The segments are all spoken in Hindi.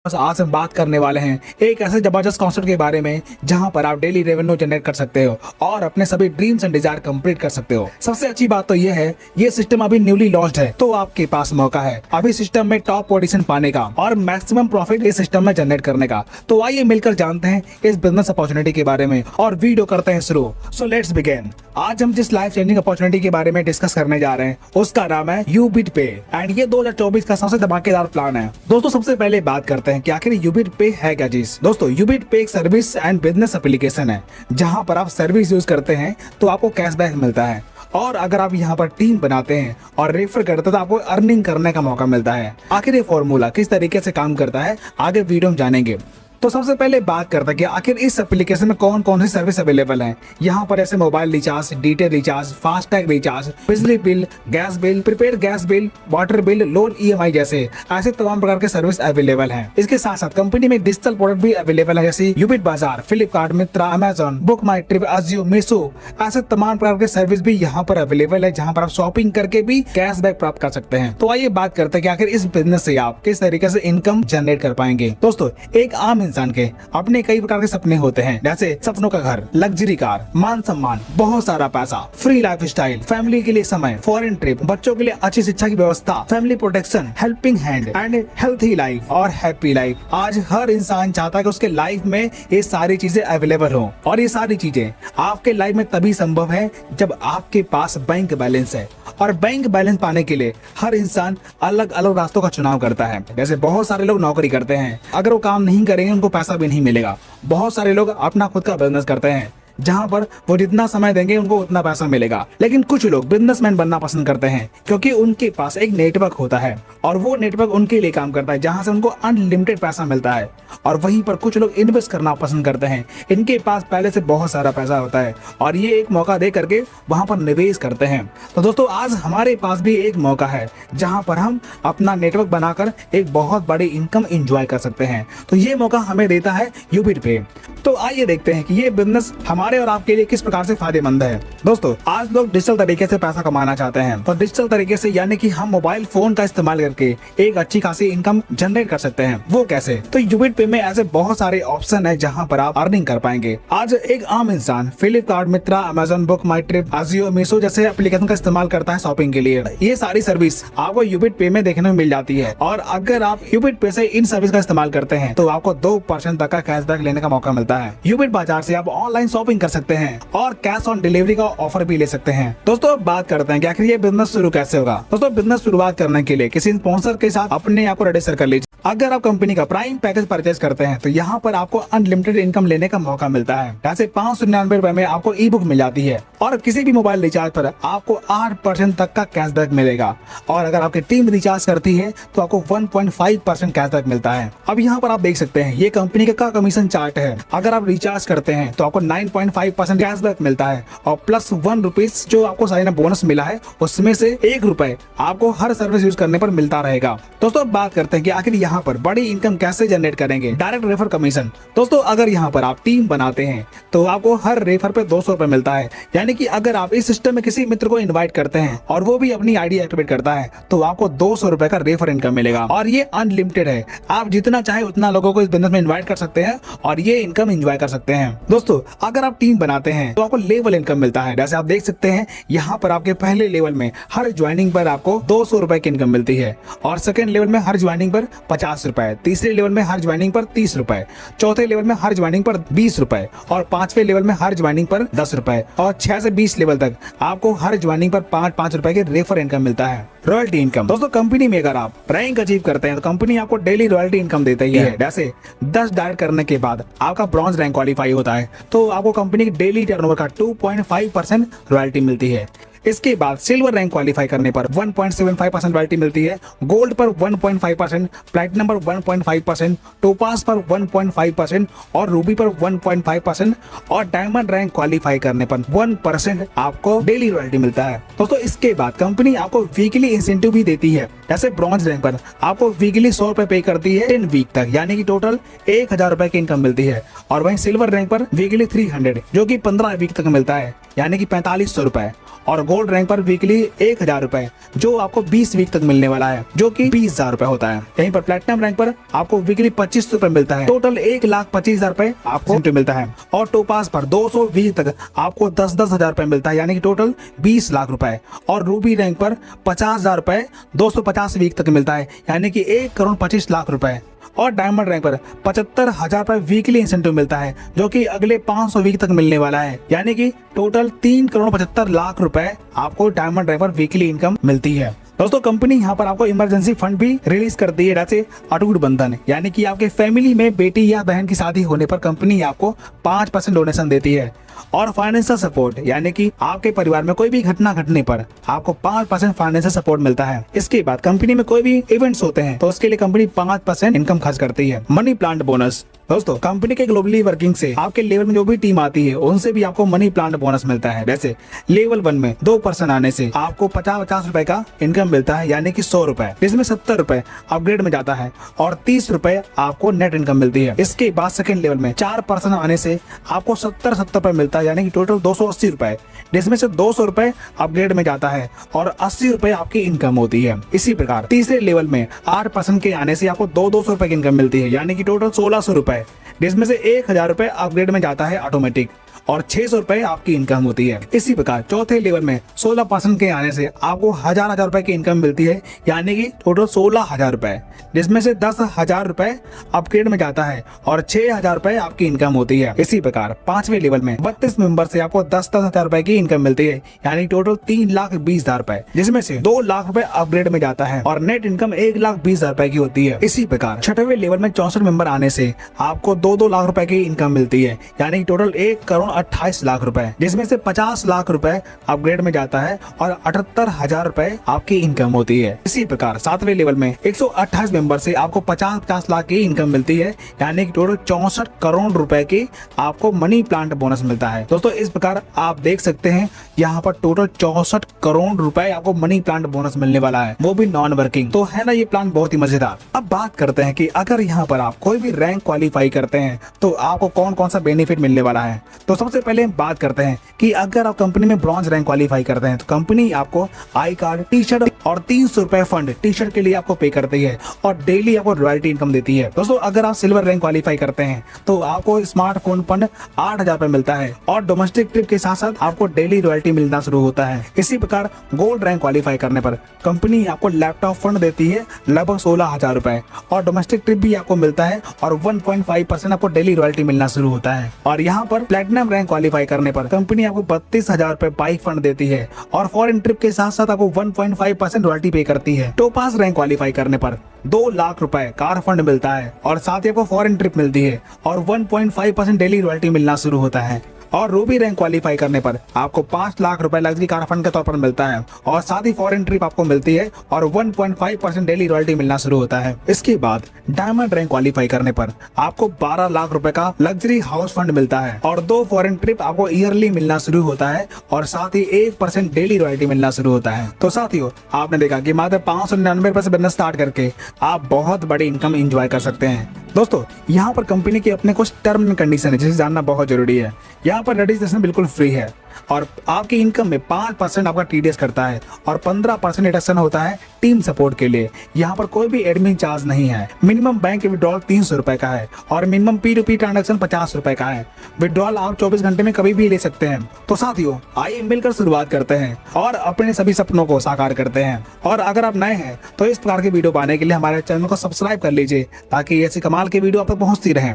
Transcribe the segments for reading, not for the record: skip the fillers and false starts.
आज हम बात करने वाले हैं एक ऐसे जबरदस्त कॉन्सेप्ट के बारे में जहां पर आप डेली रेवेन्यू जनरेट कर सकते हो और अपने सभी ड्रीम्स एंड डिजायर कंप्लीट कर सकते हो। सबसे अच्छी बात तो ये है, ये सिस्टम अभी न्यूली लॉन्च्ड है, तो आपके पास मौका है अभी सिस्टम में टॉप पोजीशन पाने का और मैक्सिमम प्रॉफिट इस सिस्टम में जनरेट करने का। तो आइए मिलकर जानते हैं इस बिजनेस अपॉर्चुनिटी के बारे में और वीडियो करते हैं शुरू। So let's begin. आज हम जिस लाइफ चेंजिंग अपॉर्चुनिटी के बारे में डिस्कस करने जा रहे हैं उसका नाम है यूबिट पे एंड ये 2024 का सबसे धमाकेदार प्लान है। दोस्तों सबसे पहले बात करते हैं कि आखिर यूबिट पे है क्या चीज। दोस्तों यूबिट पे एक सर्विस एंड बिजनेस एप्लीकेशन है जहां पर आप सर्विस यूज करते हैं तो आपको कैशबैक मिलता है और अगर आप यहाँ पर टीम बनाते हैं और रेफर करते हैं तो आपको अर्निंग करने का मौका मिलता है। आखिर ये फॉर्मूला किस तरीके से काम करता है आगे वीडियो में जानेंगे। तो सबसे पहले बात करते हैं कि आखिर इस एप्लीकेशन में कौन कौन सी सर्विस अवेलेबल है। यहाँ पर ऐसे mobile recharge, DTH recharge, FASTag recharge, बिजली bill, gas bill, prepaid gas bill, water bill, loan EMI जैसे ऐसे तमाम प्रकार के सर्विस अवेलेबल हैं। इसके साथ साथ कंपनी में डिजिटल प्रोडक्ट भी अवेलेबल है जैसे यूबिट बाजार, फ्लिपकार्ट, मित्रा, अमेजोन, बुक माई ट्रिप, अजियो, मीशो ऐसे तमाम प्रकार के सर्विस भी यहाँ पर अवेलेबल है जहाँ पर आप शॉपिंग करके भी कैशबैक प्राप्त कर सकते हैं। तो आइए बात करते हैं कि आखिर इस बिजनेस से आप किस तरीके से इनकम जनरेट कर पाएंगे। दोस्तों एक आम इंसान के अपने कई प्रकार के सपने होते हैं जैसे सपनों का घर, लग्जरी कार, मान सम्मान, बहुत सारा पैसा, फ्री लाइफ स्टाइल, फैमिली के लिए समय, फॉरेन ट्रिप, बच्चों के लिए अच्छी शिक्षा की व्यवस्था, family protection, helping hand and healthy life और हैप्पी लाइफ। आज हर इंसान चाहता है कि उसके लाइफ में ये सारी चीजें अवेलेबल हो और ये सारी चीजें आपके लाइफ में तभी संभव है जब आपके पास बैंक बैलेंस है। और बैंक बैलेंस पाने के लिए हर इंसान अलग अलग रास्तों का चुनाव करता है। जैसे बहुत सारे लोग नौकरी करते हैं, अगर वो काम नहीं करेंगे उनको पैसा भी नहीं मिलेगा। बहुत सारे लोग अपना खुद का बिजनेस करते हैं जहां पर वो जितना समय देंगे उनको उतना पैसा मिलेगा। लेकिन कुछ लोग बिजनेसमैन बनना पसंद करते हैं क्योंकि उनके पास एक नेटवर्क होता है और वो नेटवर्क उनके लिए काम करता है जहां से उनको अनलिमिटेड पैसा मिलता है। और वहीं पर कुछ लोग इन्वेस्ट करना पसंद करते हैं, इनके पास पहले से बहुत सारा पैसा होता है और ये एक मौका दे करके वहां पर निवेश करते हैं। तो दोस्तों आज हमारे पास भी एक मौका है जहां पर हम अपना नेटवर्क बनाकर एक बहुत बड़ी इनकम एंजॉय कर सकते हैं। तो ये मौका हमें देता है यूबिट पे। तो आइए देखते हैं कि ये बिजनेस हमारे और आपके लिए किस प्रकार से फायदेमंद है। दोस्तों आज लोग डिजिटल तरीके से पैसा कमाना चाहते हैं, तो डिजिटल तरीके से यानी कि हम मोबाइल फोन का इस्तेमाल करके एक अच्छी खासी इनकम जनरेट कर सकते हैं। वो कैसे? तो यूबिट पे में ऐसे बहुत सारे ऑप्शन है जहां पर आप अर्निंग कर पाएंगे। आज एक आम इंसान फ्लिपकार्ट, मित्रा, अमेजोन, बुक माई ट्रिप, अजियो, मीशो जैसे एप्लीकेशन का इस्तेमाल करता है शॉपिंग के लिए। ये सारी सर्विस आपको यूबिट पे में देखने में मिल जाती है और अगर आप यूबिट पे से इन सर्विस का इस्तेमाल करते हैं तो आपको 2% तक का कैशबैक लेने का मौका मिलता है। यूबिट बाजार से आप ऑनलाइन शॉपिंग कर सकते हैं और कैश ऑन डिलीवरी का ऑफर भी ले सकते हैं। दोस्तों अब बात करते हैं कि आखिर ये बिजनेस शुरू कैसे होगा। दोस्तों बिजनेस शुरुआत करने के लिए किसी स्पॉन्सर के साथ अपने आप को रजिस्टर कर लीजिए। अगर आप कंपनी का प्राइम पैकेज परचेज करते हैं तो यहाँ पर आपको अनलिमिटेड इनकम लेने का मौका मिलता है। जैसे 599 रुपए में आपको ई बुक मिल जाती है और किसी भी मोबाइल रिचार्ज पर आपको 8% तक का कैशबैक मिलेगा और अगर आपकी टीम रिचार्ज करती है तो आपको 1.5% कैशबैक मिलता है। अब यहाँ पर आप देख सकते हैं ये कंपनी का कमीशन चार्ट है। अगर आप रिचार्ज करते हैं तो आपको 9.5% कैशबैक मिलता है और प्लस 1 रुपीज जो आपको साइन अप बोनस मिला है उसमें से 1 रुपए आपको हर सर्विस यूज करने पर मिलता रहेगा। दोस्तों अब बात करते हैं कि आखिर यहाँ पर बड़ी इनकम कैसे जनरेट करेंगे। Direct refer commission. दोस्तों अगर यहाँ पर आप टीम बनाते हैं तो आपको हर रेफर पे 200 रुपए मिलता है। यानी कि अगर आप इस सिस्टम में किसी मित्र को इनवाइट करते हैं और वो भी अपनी आईडी एक्टिवेट करता है तो आपको 200 रुपए का रेफर इनकम मिलेगा और ये अनलिमिटेड है। आप जितना चाहे उतना लोगों को इस बिजनेस में इन्वाइट कर सकते हैं और ये इनकम एंजॉय कर सकते हैं। दोस्तों अगर आप टीम बनाते हैं तो आपको लेवल इनकम मिलता है। जैसे आप देख सकते हैं यहाँ पर आपके पहले लेवल में हर ज्वाइनिंग पर आपको 200 रुपए की इनकम मिलती है और सेकंड लेवल में हर ज्वाइनिंग पर 50 रुपए, तीसरे लेवल में हर ज्वाइनिंग पर 30 रुपए, चौथे लेवल में हर ज्वाइनिंग पर 20 रुपए और 5वें लेवल में हर ज्वाइनिंग पर 10 रुपए और 6 से 20 लेवल तक आपको हर ज्वाइनिंग पर 5-5 रुपए के रेफर इनकम मिलता है। Royalty income. दोस्तों कंपनी में अगर आप रैंक अचीव करते हैं तो कंपनी आपको डेली रॉयल्टी इनकम देती है। जैसे 10 डायल करने के बाद आपका ब्रॉन्ज रैंक क्वालिफाई होता है तो आपको कंपनी की डेली टर्नओवर का 2.5% रॉयल्टी मिलती है। इसके बाद सिल्वर रैंक क्वालिफाई करने पर 1.75% रॉयल्टी मिलती है, गोल्ड पर 1.5%, प्लैटिनम पर 1.5%, टोपास पर 1.5% और रूबी पर 1.5% और डायमंड रैंक क्वालिफाई करने पर 1% आपको डेली रॉयल्टी मिलता है। दोस्तों इसके बाद कंपनी आपको वीकली इंसेंटिव भी देती है। जैसे ब्रॉन्ज रैंक पर आपको वीकली 100 रुपए पे करती है 10 वीक तक, यानी कि टोटल 1000 रुपए की इनकम मिलती है और वहीं सिल्वर रैंक पर वीकली 300 जो कि 15 वीक तक मिलता है। यानी कि 4500 रुपए, और गोल्ड रैंक पर वीकली 1000 रुपए जो आपको 20 वीक तक मिलने वाला है, जो कि 20,000 रुपए होता है। यहीं पर प्लेटिनम रैंक पर आपको वीकली 2500 रुपए मिलता है, टोटल 1,25,000 रुपए आपको मिलता है। और टोपाज पर 200 वीक तक आपको 10,000 रुपए मिलता है, यानी कि टोटल 20 लाख रुपए। और रूबी रैंक पर 50,000 रुपए 250 वीक तक मिलता है, यानी कि 1,25,00,000 रुपए। और डायमंड रैंक पर 75,000 रुपए वीकली इंसेंटिव मिलता है, जो कि अगले 500 वीक तक मिलने वाला है, यानी कि टोटल 3,75,00,000 रुपए आपको डायमंड रैंक पर वीकली इनकम मिलती है। दोस्तों कंपनी यहाँ पर आपको इमरजेंसी फंड भी रिलीज करती है, जैसे अटूट बंधन, यानी कि आपके फैमिली में बेटी या बहन की शादी होने पर कंपनी आपको 5% डोनेशन देती है। और फाइनेंशियल सपोर्ट, यानी कि आपके परिवार में कोई भी घटना घटने पर आपको 5% फाइनेंशियल सपोर्ट मिलता है। इसके बाद कंपनी में कोई भी इवेंट्स होते हैं तो उसके लिए कंपनी 5% इनकम खर्च करती है। मनी प्लांट बोनस, दोस्तों कंपनी के ग्लोबली वर्किंग से आपके लेवल में जो भी टीम आती है उनसे भी आपको मनी प्लांट बोनस मिलता है। जैसे लेवल 1 में 2% आने से आपको 50 रुपए का इनकम मिलता है, यानी कि 100 रुपए, जिसमें 70 रुपए अपग्रेड में जाता है और 30 रुपए आपको नेट इनकम मिलती है। इसके बाद सेकंड लेवल में 4% आने से आपको 70 रुपए मिलता है, यानी कि टोटल 280 रुपए, जिसमें से 200 रुपए अपग्रेड में जाता है और 80 रुपए आपकी इनकम होती है। इसी प्रकार तीसरे लेवल में 8% के आने से आपको 200 रुपए की इनकम मिलती है, यानी कि टोटल 1600 रुपए, जिसमें से 1000 रुपए अपग्रेड में जाता है ऑटोमेटिक और 600 रुपए आपकी इनकम होती है। इसी प्रकार चौथे लेवल में 16% के आने से आपको 1000 रुपए की इनकम मिलती है, यानी कि टोटल 16,000 रुपए, जिसमें से 10,000 रुपए अपग्रेड में जाता है और 6,000 रुपए आपकी इनकम होती है। इसी प्रकार पांचवें लेवल में 32 मेंबर से आपको 10,000 रुपए की इनकम मिलती है, यानी टोटल 3,20,000 रुपए, जिसमें से 2 लाख रुपए अपग्रेड में जाता है और नेट इनकम 1,20,000 रुपए की होती है। इसी प्रकार छठवें लेवल में 64 मेंबर आने से आपको 2 लाख रुपए की इनकम मिलती है, यानी टोटल 1,28,00,000 रुपए, जिसमें से 50 लाख रुपए अपग्रेड में जाता है और 78,000 रुपए आपकी इनकम होती है। इसी प्रकार सातवें लेवल में 128 मेंबर से आपको 50 लाख की इनकम मिलती है, यानी कि टोटल 64 करोड़ रुपए की आपको मनी प्लांट बोनस मिलता है। दोस्तों इस प्रकार आप देख सकते हैं यहाँ पर टोटल 64 करोड़ रुपए आपको मनी प्लांट बोनस मिलने वाला है, वो भी नॉन वर्किंग। तो है ना ये प्लान बहुत ही मजेदार। अब बात करते हैं कि अगर यहाँ पर आप कोई भी रैंक क्वालिफाई करते हैं तो आपको कौन कौन सा बेनिफिट मिलने वाला है। तो सबसे पहले बात करते हैं कि अगर आप कंपनी में ब्रॉन्ज रैंक क्वालिफाई करते हैं तो कंपनी आपको आई कार्ड, टी शर्ट और 300 रुपए फंड टी शर्ट के लिए आपको पे करती है और डेली आपको रॉयल्टी इनकम देती है। दोस्तों अगर आप सिल्वर रैंक क्वालिफाई करते हैं तो आपको स्मार्टफोन फंड 8,000 रुपए मिलता है और डोमेस्टिक ट्रिप के साथ साथ आपको डेली रॉयल्टी मिलना शुरू होता है। इसी प्रकार गोल्ड रैंक क्वालिफाई करने पर कंपनी आपको लैपटॉप फंड देती है लगभग 16,000 रुपए और डोमेस्टिक ट्रिप भी आपको मिलता है और 1.5% आपको डेली रॉयल्टी मिलना शुरू होता है। और यहाँ पर प्लेटिनम रैंक क्वालिफाई करने पर कंपनी आपको 32,000 रुपए बाइक फंड देती है और फॉरेन ट्रिप के साथ साथ आपको 1.5% रॉयल्टी पे करती है। टोपाज रैंक क्वालिफाई करने पर 2 लाख रुपए कार फंड मिलता है और साथ ही आपको फॉरेन ट्रिप मिलती है और 1.5% डेली रॉयल्टी मिलना शुरू होता है। और रूबी रैंक क्वालिफाई करने पर आपको 5 लाख रुपए लग्जरी कार फंड के तौर पर मिलता है और साथ ही फॉरेन ट्रिप आपको मिलती है और 1.5% डेली रॉयल्टी मिलना शुरू होता है। इसके बाद डायमंड रैंक क्वालिफाई करने पर आपको 12 लाख रुपए का लग्जरी हाउस फंड मिलता है और 2 फॉरेन ट्रिप आपको ईयरली मिलना शुरू होता है और साथ ही 1% डेली रॉयल्टी मिलना शुरू होता है। तो साथियों आपने देखा कि मात्र 599 रुपए से बिजनेस स्टार्ट करके आप बहुत बड़ी इनकम एंजॉय कर सकते हैं। दोस्तों यहाँ पर कंपनी के अपने कुछ टर्म एंड कंडीशन है जिसे जानना बहुत जरूरी है। यहाँ पर रजिस्ट्रेशन बिल्कुल फ्री है और आपकी इनकम में 5% आपका टीडीएस करता है और 15% डिडक्शन होता है टीम सपोर्ट के लिए। यहाँ पर कोई भी एडमिन चार्ज नहीं है। मिनिमम बैंक विड्रॉल 300 रुपए का है और मिनिमम P2P ट्रांजेक्शन 50 रुपए का है। विड्रॉल आप 24 घंटे में कभी भी ले सकते हैं। तो साथियों आइए मिलकर शुरुआत करते हैं और अपने सभी सपनों को साकार करते हैं। और अगर आप नए हैं तो इस प्रकार की वीडियो पाने के लिए हमारे चैनल को सब्सक्राइब कर लीजिए ताकि ऐसी कमाल की वीडियो आप तक पहुंचती रहे।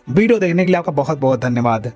वीडियो देखने के लिए आपका बहुत बहुत धन्यवाद।